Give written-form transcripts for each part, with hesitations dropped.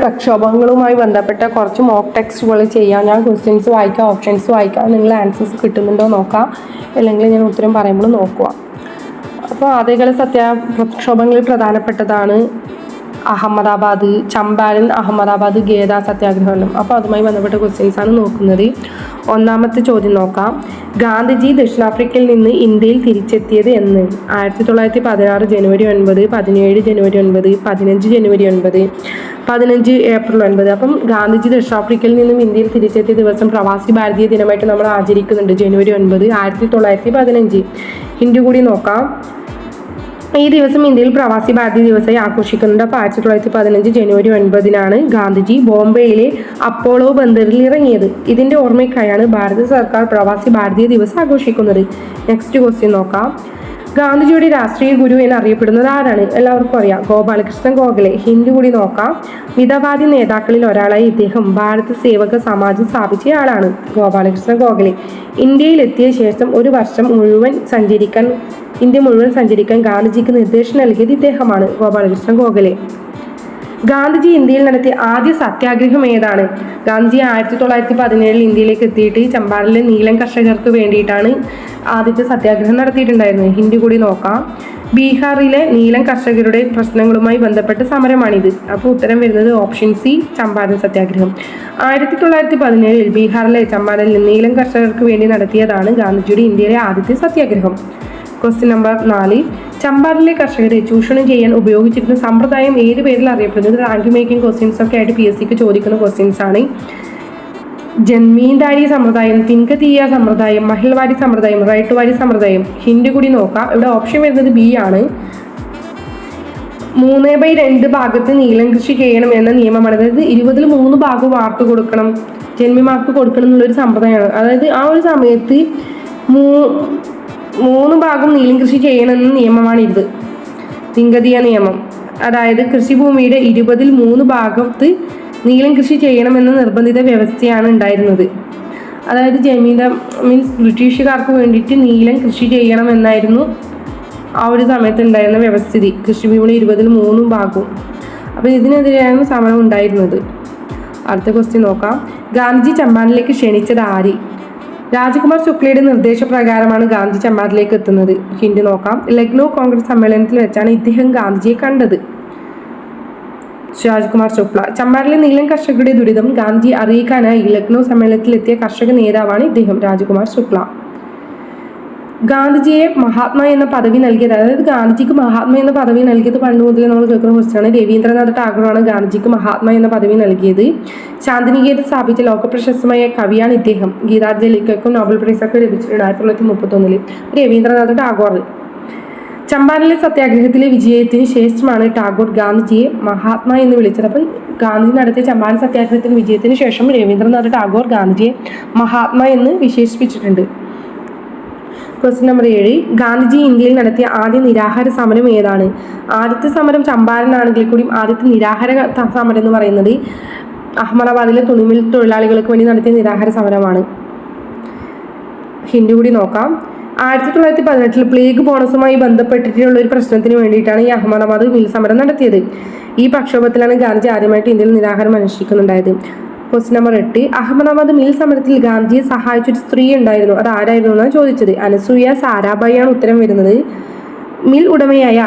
പ്രക്ഷോഭങ്ങളുമായി ബന്ധപ്പെട്ട കുറച്ച് മോക്ക് ടെക്സ്റ്റുകൾ ചെയ്യാം. ഞാൻ ക്വസ്റ്റ്യൻസ് വായിക്കാം, ഓപ്ഷൻസ് വായിക്കാം, നിങ്ങൾ ആൻസേഴ്സ് കിട്ടുന്നുണ്ടോ നോക്കാം, അല്ലെങ്കിൽ ഞാൻ ഉത്തരം പറയുമ്പോൾ നോക്കുക. അപ്പോൾ ആദ്യകാല പ്രക്ഷോഭങ്ങളിൽ പ്രധാനപ്പെട്ടതാണ് അഹമ്മദാബാദ്, ചമ്പാരൻ, അഹമ്മദാബാദ്, ഗേദ സത്യാഗ്രഹം. അപ്പോൾ അതുമായി ബന്ധപ്പെട്ട ക്വസ്റ്റ്യൻസ് ആണ് നോക്കുന്നത്. ഒന്നാമത്തെ ചോദ്യം നോക്കാം. ഗാന്ധിജി ദക്ഷിണാഫ്രിക്കയിൽ നിന്ന് ഇന്ത്യയിൽ തിരിച്ചെത്തിയത് എന്ന്? 1916 ജനുവരി 9, 17 ജനുവരി 9, 15 ജനുവരി 9, 15 ഏപ്രിൽ 9. അപ്പം ഗാന്ധിജി ദക്ഷിണാഫ്രിക്കയിൽ നിന്നും ഇന്ത്യയിൽ തിരിച്ചെത്തിയ ദിവസം പ്രവാസി ഭാരതീയ ദിനമായിട്ട് നമ്മൾ ആചരിക്കുന്നുണ്ട്. ജനുവരി 9, 1915. ഹിന്ദു കൂടി നോക്കാം. ഈ ദിവസം ഇന്ത്യയിൽ പ്രവാസി ഭാരതീയ ദിവസമായി ആഘോഷിക്കുന്നുണ്ട്. അപ്പോൾ 1915 ജനുവരി 9 ഗാന്ധിജി ബോംബെയിലെ അപ്പോളോ ബന്ദറിൽ ഇറങ്ങിയത്. ഇതിൻ്റെ ഓർമ്മയ്ക്കായാണ് ഭാരത സർക്കാർ പ്രവാസി ഭാരതീയ ദിവസം ആഘോഷിക്കുന്നത്. നെക്സ്റ്റ് ക്വസ്റ്റ്യൻ നോക്കാം. ഗാന്ധിജിയുടെ രാഷ്ട്രീയ ഗുരു എന്നറിയപ്പെടുന്നത് ആരാണ്? എല്ലാവർക്കും അറിയാം, ഗോപാലകൃഷ്ണൻ ഗോഖലെ. ഹിന്ദു കൂടി നോക്കാം. മിതവാദി നേതാക്കളിൽ ഒരാളായി ഇദ്ദേഹം ഭാരത സേവക സമാജം സ്ഥാപിച്ചയാളാണ്, ഗോപാലകൃഷ്ണൻ ഗോഖലെ. ഇന്ത്യയിലെത്തിയ ശേഷം ഒരു വർഷം മുഴുവൻ ഇന്ത്യ മുഴുവൻ സഞ്ചരിക്കാൻ ഗാന്ധിജിക്ക് നിർദ്ദേശം നൽകിയത് ഇദ്ദേഹമാണ്, ഗോപാലകൃഷ്ണൻ ഗോഖലെ. ഗാന്ധിജി ഇന്ത്യയിൽ നടത്തിയ ആദ്യ സത്യാഗ്രഹം ഏതാണ്? ഗാന്ധിജി 1917 ഇന്ത്യയിലേക്ക് എത്തിയിട്ട് ചമ്പാരനിലെ നീലം കർഷകർക്ക് വേണ്ടിയിട്ടാണ് ആദ്യത്തെ സത്യാഗ്രഹം നടത്തിയിട്ടുണ്ടായിരുന്നത്. ഹിന്ദി കൂടി നോക്കാം. ബീഹാറിലെ നീലം കർഷകരുടെ പ്രശ്നങ്ങളുമായി ബന്ധപ്പെട്ട സമരമാണിത്. അപ്പോൾ ഉത്തരം വരുന്നത് ഓപ്ഷൻ സി, ചമ്പാരൻ സത്യാഗ്രഹം. 1917 ബീഹാറിലെ ചമ്പാരനിൽ നീലം കർഷകർക്ക് വേണ്ടി നടത്തിയതാണ് ഗാന്ധിജിയുടെ ഇന്ത്യയിലെ ആദ്യത്തെ സത്യാഗ്രഹം. Question number 4. ചമ്പാരനിലെ കർഷകരെ ചൂഷണം ചെയ്യാൻ ഉപയോഗിച്ചിരുന്ന സമ്പ്രദായം ഏത് പേരിൽ അറിയപ്പെടുന്നത്? റാങ്ക് മേക്കിംഗ് ക്വസ്റ്റ്യൻസ് ഒക്കെ ആയിട്ട് PSCക്ക് ചോദിക്കുന്ന ക്വസ്റ്റ്യൻസ് ആണ്. ജന്മീന്ദാരി സമ്പ്രദായം, തിൻകതീയ സമ്പ്രദായം, മഹിൾവാരി സമ്പ്രദായം, റൈട്ടുവാരി സമ്പ്രദായം. ഹിന്ദി കൂടി നോക്കാം. ഇവിടെ ഓപ്ഷൻ വരുന്നത് ബി ആണ്. 3/2 ഭാഗത്ത് നീലം കൃഷി ചെയ്യണം എന്ന നിയമമാണ്. അതായത് 20-ൽ 3 ഭാഗം മാർക്ക് കൊടുക്കണം, ജന്മി മാർക്ക് കൊടുക്കണം എന്നുള്ളൊരു സമ്പ്രദായമാണ്. അതായത് ആ ഒരു സമയത്ത് 3 ഭാഗം നീലം കൃഷി ചെയ്യണമെന്ന നിയമമാണിത്, തിങ്കതീയ നിയമം. അതായത് കൃഷിഭൂമിയുടെ 20-ൽ 3 ഭാഗത്ത് നീലം കൃഷി ചെയ്യണമെന്ന നിർബന്ധിത വ്യവസ്ഥയാണ് ഉണ്ടായിരുന്നത്. അതായത് ജമീന്ദാർ മീൻസ് ബ്രിട്ടീഷുകാർക്ക് വേണ്ടിയിട്ട് നീലം കൃഷി ചെയ്യണമെന്നായിരുന്നു ആ ഒരു സമയത്ത് ഉണ്ടായിരുന്ന വ്യവസ്ഥിതി, കൃഷിഭൂമിയുടെ 20-ൽ 3 ഭാഗവും. അപ്പോൾ ഇതിനെതിരെയാണ് സമരം ഉണ്ടായിരുന്നത്. അടുത്ത ക്വസ്റ്റ്യൻ നോക്കാം. ഗാന്ധിജി ചമ്പാരനിലേക്ക് ക്ഷണിച്ചത് ആര്? രാജകുമാർ ശുക്ലയുടെ നിർദ്ദേശപ്രകാരമാണ് ഗാന്ധി ചമ്പാരനിലേക്ക് എത്തുന്നത്. ഹിന്ദി നോക്കാം. ലക്നൗ കോൺഗ്രസ് സമ്മേളനത്തിൽ വെച്ചാണ് ഇദ്ദേഹം ഗാന്ധിജിയെ കണ്ടത്, രാജ്കുമാർ ശുക്ല. ചമ്പാരനിലെ നീലം കർഷകരുടെ ദുരിതം ഗാന്ധിജി അറിയിക്കാനായി ലക്നൗ സമ്മേളനത്തിലെത്തിയ കർഷക നേതാവാണ് ഇദ്ദേഹം, രാജ്കുമാർ ശുക്ല. ഗാന്ധിജിയെ മഹാത്മാ എന്ന പദവി നൽകിയത്, അതായത് ഗാന്ധിജിക്ക് മഹാത്മാ എന്ന പദവി നൽകിയത് പണ്ട് മുതൽ നമ്മൾ കേൾക്കുന്ന ക്വസ്റ്റ്യനാണ്. രവീന്ദ്രനാഥ് ടാഗോറാണ് ഗാന്ധിജിക്ക് മഹാത്മാ എന്ന പദവി നൽകിയത്. ശാന്തിനികേതൻ സ്ഥാപിച്ച ലോകപ്രശസ്തമായ കവിയാണ് ഇദ്ദേഹം. ഗീതാഞ്ജലിക്കും നോബൽ പ്രൈസൊക്കെ ലഭിച്ചിട്ടുണ്ട് 1931 രവീന്ദ്രനാഥ് ടാഗോർ. ചമ്പാരനിലെ സത്യാഗ്രഹത്തിലെ വിജയത്തിന് ശേഷമാണ് ടാഗോർ ഗാന്ധിജിയെ മഹാത്മാ എന്ന് വിളിച്ചത്. അപ്പം ഗാന്ധിജി നടത്തിയ ചമ്പാരൻ സത്യാഗ്രഹത്തിന് വിജയത്തിന് ശേഷം രവീന്ദ്രനാഥ് ടാഗോർ ഗാന്ധിജിയെ മഹാത്മാ എന്ന് വിശേഷിപ്പിച്ചിട്ടുണ്ട്. Question number 7. ഗാന്ധിജി ഇന്ത്യയിൽ നടത്തിയ ആദ്യ നിരാഹാര സമരം ഏതാണ്? ആദ്യത്തെ സമരം ചമ്പാരനാണെങ്കിൽ കൂടിയും ആദ്യത്തെ നിരാഹാര സമരം എന്ന് പറയുന്നത് അഹമ്മദാബാദിലെ തുണിമിൽ തൊഴിലാളികൾക്ക് വേണ്ടി നടത്തിയ നിരാഹാര സമരമാണ്. ഹിന്ദി കൂടി നോക്കാം. 1918 പ്ലേഗ് ബോണസുമായി ബന്ധപ്പെട്ടിട്ടുള്ള ഒരു പ്രശ്നത്തിന് വേണ്ടിയിട്ടാണ് ഈ അഹമ്മദാബാദ് മിൽ സമരം നടത്തിയത്. ഈ പ്രക്ഷോഭത്തിലാണ് ഗാന്ധിജി ആദ്യമായിട്ട് ഇന്ത്യയിൽ നിരാഹാരം അനുഷ്ഠിക്കുന്നുണ്ടായത്. Question number 8. അഹമ്മദാബാദ് മിൽ സമരത്തിൽ ഗാന്ധിജിയെ സഹായിച്ചൊരു സ്ത്രീ ഉണ്ടായിരുന്നു, അത് ആരായിരുന്നു എന്നാണ് ചോദിച്ചത്. അനസൂയ സാരാഭായി ആണ് ഉത്തരം വരുന്നത്. മിൽ ഉടമയായ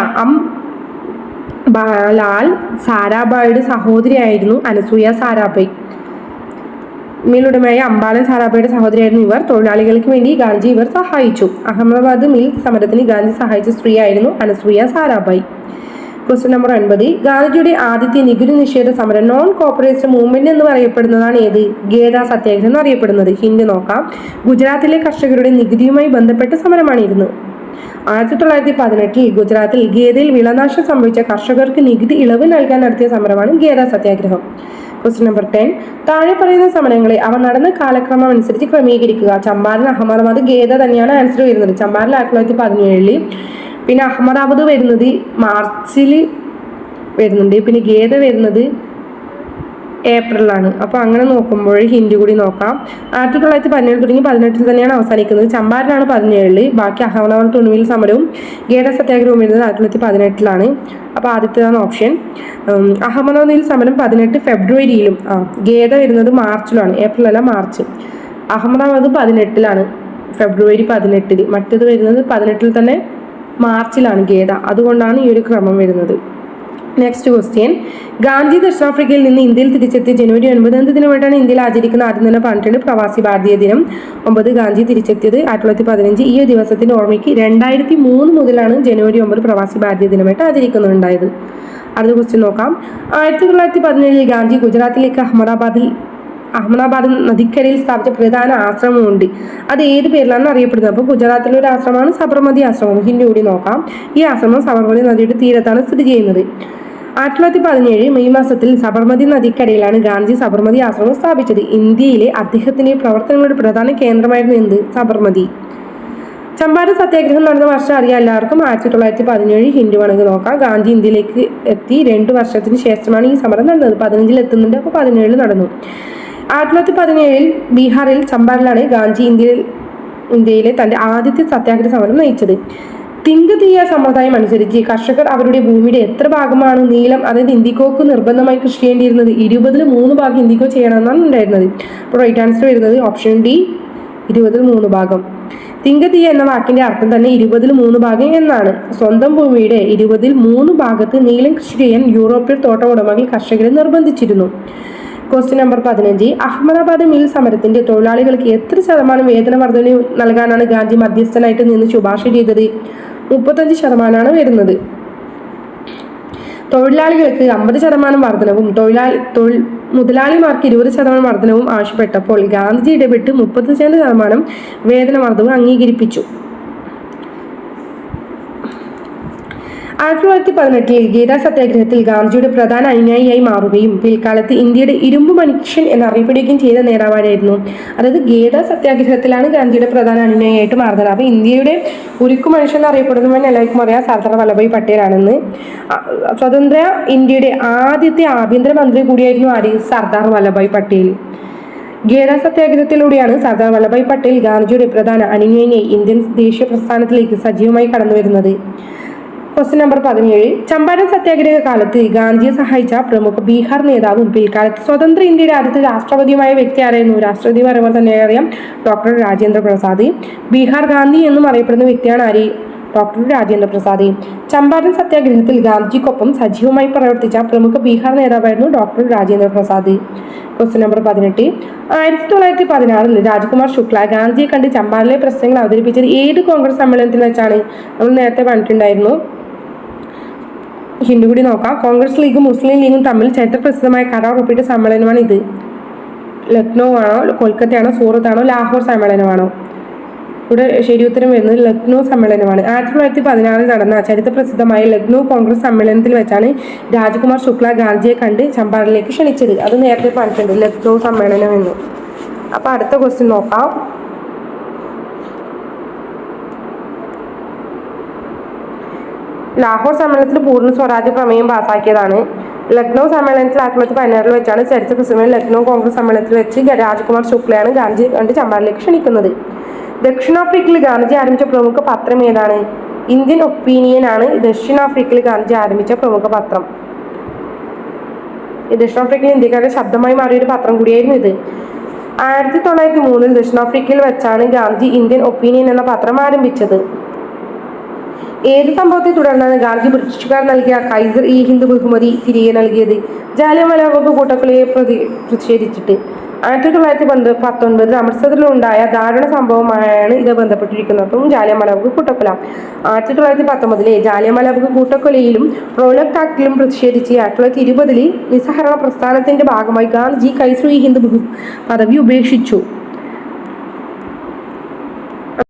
ലാൽ സാരാഭായിയുടെ സഹോദരിയായിരുന്നു അനസൂയ സാരാഭായി. മിൽ ഉടമയായ അംബാലൻ സാരാഭായിയുടെ സഹോദരിയായിരുന്നു ഇവർ. തൊഴിലാളികൾക്ക് വേണ്ടി ഗാന്ധി ഇവർ സഹായിച്ചു. അഹമ്മദാബാദ് മിൽ സമരത്തിന് ഗാന്ധി സഹായിച്ച സ്ത്രീ ആയിരുന്നു അനസൂയ സാരാഭായി. Question number 9. ഗാന്ധിജിയുടെ ആദ്യത്തെ നികുതി നിഷേധ സമരം നോൺ കോപ്പറേറ്റീവ് മൂവ്മെന്റ് എന്ന് പറയപ്പെടുന്നതാണ് ഏത്? ഗേദ സത്യാഗ്രഹം എന്ന് അറിയപ്പെടുന്നത്. ഹിന്ദി നോക്കാം. ഗുജറാത്തിലെ കർഷകരുടെ നികുതിയുമായി ബന്ധപ്പെട്ട സമരമാണിരുന്നു. 1918 ഗുജറാത്തിൽ ഗേദയിൽ വിളനാശം സംഭവിച്ച കർഷകർക്ക് നികുതി ഇളവ് നൽകാൻ നടത്തിയ സമരമാണ് ഗേദ സത്യാഗ്രഹം. Question number 10. താഴെ പറയുന്ന സമരങ്ങളെ അവ നടന്ന കാലക്രമം അനുസരിച്ച് ക്രമീകരിക്കുക. ചമ്പാരൻ, അഹമ്മദാബാദ്, ഗേദ തന്നെയാണ് ആൻസർ വരുന്നത്. ചമ്പാരൻ 1917, പിന്നെ അഹമ്മദാബാദ് വരുന്നത് മാർച്ചിൽ വരുന്നുണ്ട്, പിന്നെ ഗേദ വരുന്നത് ഏപ്രിലാണ്. അപ്പോൾ അങ്ങനെ നോക്കുമ്പോൾ ഹിന്ദി കൂടി നോക്കാം. 1917 തുടങ്ങി 18 തന്നെയാണ് അവസാനിക്കുന്നത്. ചമ്പാരനാണ് 17, ബാക്കി അഹമ്മദാബാദ് തുണിമിൽ സമരവും ഗേഡ സത്യാഗ്രഹവും വരുന്നത് 1918. അപ്പോൾ ആദ്യത്തേതാണ് ഓപ്ഷൻ. അഹമ്മദാബാദിൽ സമരം 18 ഫെബ്രുവരിയിലും ഗേദ വരുന്നത് മാർച്ചിലാണ്, ഏപ്രിൽ അല്ല മാർച്ച്. അഹമ്മദാബാദ് 18 ഫെബ്രുവരി 18, മറ്റേത് വരുന്നത് 18 തന്നെ മാർച്ചിലാണ് ഗേദ. അതുകൊണ്ടാണ് ഈ ഒരു ക്രമം വരുന്നത്. നെക്സ്റ്റ് ക്വസ്റ്റ്യൻ, ഗാന്ധി ദക്ഷിണാഫ്രിക്കയിൽ നിന്ന് ഇന്ത്യയിൽ തിരിച്ചെത്തിയ ജനുവരി 9 എന്ത് ദിനമായിട്ടാണ് ഇന്ത്യയിൽ ആചരിക്കുന്ന? ആദ്യം തന്നെ പറഞ്ഞിട്ടുണ്ട്, പ്രവാസി ഭാരതീയ ദിനം. 9 ഗാന്ധി തിരിച്ചെത്തിയത് 1915. ഈ ദിവസത്തിന്റെ ഓർമ്മയ്ക്ക് 2003 മുതലാണ് ജനുവരി 9 പ്രവാസി ഭാരതീയ ദിനമായിട്ട് ആചരിക്കുന്നുണ്ടായത്. അടുത്ത ക്വസ്റ്റ്യൻ നോക്കാം. 1917 ഗാന്ധി ഗുജറാത്തിലേക്ക് അഹമ്മദാബാദ് നദിക്കരയിൽ സ്ഥാപിച്ച പ്രധാന ആശ്രമമുണ്ട്. അത് ഏത് പേരിലാണ് അറിയപ്പെടുന്നത്? അപ്പോൾ ഗുജറാത്തിലെ ഒരു ആശ്രമമാണ് സബർമതി ആശ്രമം. ഹിന്ദി കൂടി നോക്കാം. ഈ ആശ്രമം സബർമതി നദിയുടെ തീരത്താണ് സ്ഥിതി ചെയ്യുന്നത്. 1917 മെയ് മാസത്തിൽ സബർമതി നദിക്കരയിലാണ് ഗാന്ധി സബർമതി ആശ്രമം സ്ഥാപിച്ചത്. ഇന്ത്യയിലെ അദ്ദേഹത്തിന്റെ പ്രവർത്തനങ്ങളുടെ പ്രധാന കേന്ദ്രമായിരുന്നു എന്ത്? സബർമതി. ചമ്പാരൻ സത്യാഗ്രഹം നടന്ന വർഷം അറിയാം എല്ലാവർക്കും, 1917. ഹിന്ദി വേണമെങ്കിൽ നോക്കാം. ഗാന്ധി ഇന്ത്യയിലേക്ക് എത്തി 2 വർഷത്തിന് ശേഷമാണ് ഈ സമരം നടന്നത്. 15 എത്തുന്നുണ്ട്, അപ്പോൾ 17 നടന്നു. 1917 ബീഹാറിൽ ചമ്പാരനിലാണ് ഗാന്ധി ഇന്ത്യയിലെ തന്റെ ആദ്യത്തെ സത്യാഗ്രഹ സമരം നയിച്ചത്. തിങ്കതീയ സമ്പ്രദായം അനുസരിച്ച് കർഷകർ അവരുടെ ഭൂമിയുടെ എത്ര ഭാഗമാണ് നീളം, അതായത് ഇന്ത്യക്കോക്ക് നിർബന്ധമായി കൃഷി ചെയ്യേണ്ടിയിരുന്നത്? 20-ൽ 3 ഭാഗം ഇന്ത്യക്കോ ചെയ്യണമെന്നാണ് ഉണ്ടായിരുന്നത്. അപ്പോൾ റൈറ്റ് ആൻസർ വരുന്നത് ഓപ്ഷൻ ഡി, 20-ൽ 3 ഭാഗം. തിങ്കതീയ എന്ന വാക്കിന്റെ അർത്ഥം തന്നെ 20-ൽ 3 ഭാഗം എന്നാണ്. സ്വന്തം ഭൂമിയുടെ 20-ൽ 3 ഭാഗത്ത് നീളം കൃഷി ചെയ്യാൻ യൂറോപ്യൻ തോട്ട ഉടമകൾ കർഷകരെ നിർബന്ധിച്ചിരുന്നു. ക്വസ്റ്റ്യൻ നമ്പർ 15, അഹമ്മദാബാദ് മിൽ സമരത്തിന്റെ തൊഴിലാളികൾക്ക് എത്ര ശതമാനം വേതന വർധന നൽകാനാണ് ഗാന്ധി മധ്യസ്ഥനായിട്ട് നിന്ന് ശുപാർശ ചെയ്തത്? 35% വരുന്നത്. തൊഴിലാളികൾക്ക് 50% വർധനവും മുതലാളിമാർക്ക് 20% വർധനവും ആവശ്യപ്പെട്ടപ്പോൾ ഗാന്ധിജി ഇടപെട്ട് 35% വേതന വർധനവും അംഗീകരിപ്പിച്ചു. 1918 ഗീത സത്യാഗ്രഹത്തിൽ ഗാന്ധിജിയുടെ പ്രധാന അനുയായിയായി മാറുകയും പിൽക്കാലത്ത് ഇന്ത്യയുടെ ഇരുമ്പ് മനുഷ്യൻ എന്നറിയപ്പെടുകയും ചെയ്ത നേതാവായിരുന്നു. അതായത് ഗീത സത്യാഗ്രഹത്തിലാണ് ഗാന്ധിയുടെ പ്രധാന അനുയായിയായിട്ട് മാറുന്നത്. അപ്പോൾ ഇന്ത്യയുടെ ഉരുക്കു മനുഷ്യൻ എന്നറിയപ്പെടുന്നവൻ എല്ലാവർക്കും അറിയാം സർദാർ വല്ലഭായ് പട്ടേലാണെന്ന്. സ്വതന്ത്ര ഇന്ത്യയുടെ ആദ്യത്തെ ആഭ്യന്തരമന്ത്രി കൂടിയായിരുന്നു ആര്? സർദാർ വല്ലഭായ് പട്ടേൽ. ഗേഡ സത്യാഗ്രഹത്തിലൂടെയാണ് സർദാർ വല്ലഭായ് പട്ടേൽ ഗാന്ധിജിയുടെ പ്രധാന അനുയായിയായി ഇന്ത്യൻ ദേശീയ പ്രസ്ഥാനത്തിലേക്ക് സജീവമായി കടന്നു വരുന്നത്. ക്വസ്റ്റ്യൻ നമ്പർ 17, ചമ്പാരൻ സത്യാഗ്രഹ കാലത്ത് ഗാന്ധിയെ സഹായിച്ച പ്രമുഖ ബീഹാർ നേതാവും പിൽക്കാലത്ത് സ്വതന്ത്ര ഇന്ത്യയുടെ ആദ്യത്തെ രാഷ്ട്രപതിയുമായ വ്യക്തി ആരായിരുന്നു? രാഷ്ട്രപതി പറയുമ്പോൾ തന്നെ അറിയാം, ഡോക്ടർ രാജേന്ദ്ര പ്രസാദ്. ബീഹാർ ഗാന്ധി എന്നും അറിയപ്പെടുന്ന വ്യക്തിയാണ് ആര്? ഡോക്ടർ രാജേന്ദ്ര പ്രസാദ്. ചമ്പാരൻ സത്യാഗ്രഹത്തിൽ ഗാന്ധിജിക്കൊപ്പം സജീവമായി പ്രവർത്തിച്ച പ്രമുഖ ബീഹാർ നേതാവായിരുന്നു doctor Rajendra Prasad. Question number 18, 1916 Rajkumar Shukla ഗാന്ധിയെ കണ്ട് ചമ്പാരനിലെ പ്രശ്നങ്ങൾ അവതരിപ്പിച്ചത് ഏത് കോൺഗ്രസ് സമ്മേളനത്തിൽ വെച്ചാണ്? നമ്മൾ നേരത്തെ പറഞ്ഞിട്ടുണ്ടായിരുന്നു. ഹിന്ദി കൂടി നോക്കാം. കോൺഗ്രസ് ലീഗും മുസ്ലിം ലീഗും തമ്മിൽ ചരിത്രപ്രസിദ്ധമായ കരാർ ഒപ്പിട്ട സമ്മേളനമാണ് ഇത്. ലക്നൗ ആണോ, കൊൽക്കത്തയാണോ, സൂറത്താണോ, ലാഹോർ സമ്മേളനമാണോ? ഇവിടെ ശരി ഉത്തരം വരുന്നത് ലക്നൗ സമ്മേളനമാണ്. 1916 നടന്ന ചരിത്രപ്രസിദ്ധമായ ലക്നൗ കോൺഗ്രസ് സമ്മേളനത്തിൽ വെച്ചാണ് രാജ്കുമാർ ശുക്ല ഗാന്ധിയെ കണ്ട് ചമ്പാരനിലേക്ക് ക്ഷണിച്ചത്. അത് നേരത്തെ പറഞ്ഞിട്ടുണ്ട്, ലക്നൗ സമ്മേളനം എന്ന്. അപ്പോൾ അടുത്ത ക്വസ്റ്റ്യൻ നോക്കാം. ലാഹോർ സമ്മേളനത്തിൽ പൂർണ്ണ സ്വരാജ്യ പ്രമേയം പാസാക്കിയതാണ്. ലക്നൗ സമ്മേളനത്തിൽ 1916 വെച്ചാണ് ചരിത്ര പ്രസിദ്ധമായ ലക്നൗ കോൺഗ്രസ് സമ്മേളനത്തിൽ വെച്ച് രാജ്കുമാർ ശുക്ലയാണ് ഗാന്ധി കണ്ട് ചമ്പാരനിലേക്ക് ക്ഷണിക്കുന്നത്. ദക്ഷിണാഫ്രിക്കയിൽ ഗാന്ധിജി ആരംഭിച്ച പ്രമുഖ പത്രം ഏതാണ്? ഇന്ത്യൻ ഒപ്പീനിയൻ ആണ് ദക്ഷിണാഫ്രിക്കയിൽ ഗാന്ധിജി ആരംഭിച്ച പ്രമുഖ പത്രം. ദക്ഷിണാഫ്രിക്കയിൽ ഇന്ത്യക്കാരുടെ ശബ്ദമായി മാറിയൊരു പത്രം കൂടിയായിരുന്നു ഇത്. 1903 ദക്ഷിണാഫ്രിക്കയിൽ വെച്ചാണ് ഗാന്ധി ഇന്ത്യൻ ഒപ്പീനിയൻ എന്ന പത്രം ആരംഭിച്ചത്. ഏത് സംഭവത്തെ തുടർന്നാണ് ഗാന്ധി ബ്രിട്ടീഷുകാർ നൽകിയ കൈസർ ഇ ഹിന്ദ് ബഹുമതി തിരികെ നൽകിയത്? ജാലിയൻവാലാബാഗ് കൂട്ടക്കൊലയെ പ്രതിഷേധിച്ചിട്ട്. 1919 അമൃത്സറിലുണ്ടായ ദാരുണ സംഭവമായാണ് ഇത് ബന്ധപ്പെട്ടിരിക്കുന്നത്. അപ്പം ജാലിയൻവാലാബാഗ് കൂട്ടക്കൊല. 1919 ജാലിയൻവാലാബാഗ് കൂട്ടക്കൊലയിലും റോലക് ആക്ടിലും പ്രതിഷേധിച്ച് 1920 നിസ്സഹകരണ പ്രസ്ഥാനത്തിന്റെ ഭാഗമായി ഗാന്ധിജി കൈസർ ഇ ഹിന്ദ് പദവി ഉപേക്ഷിച്ചു.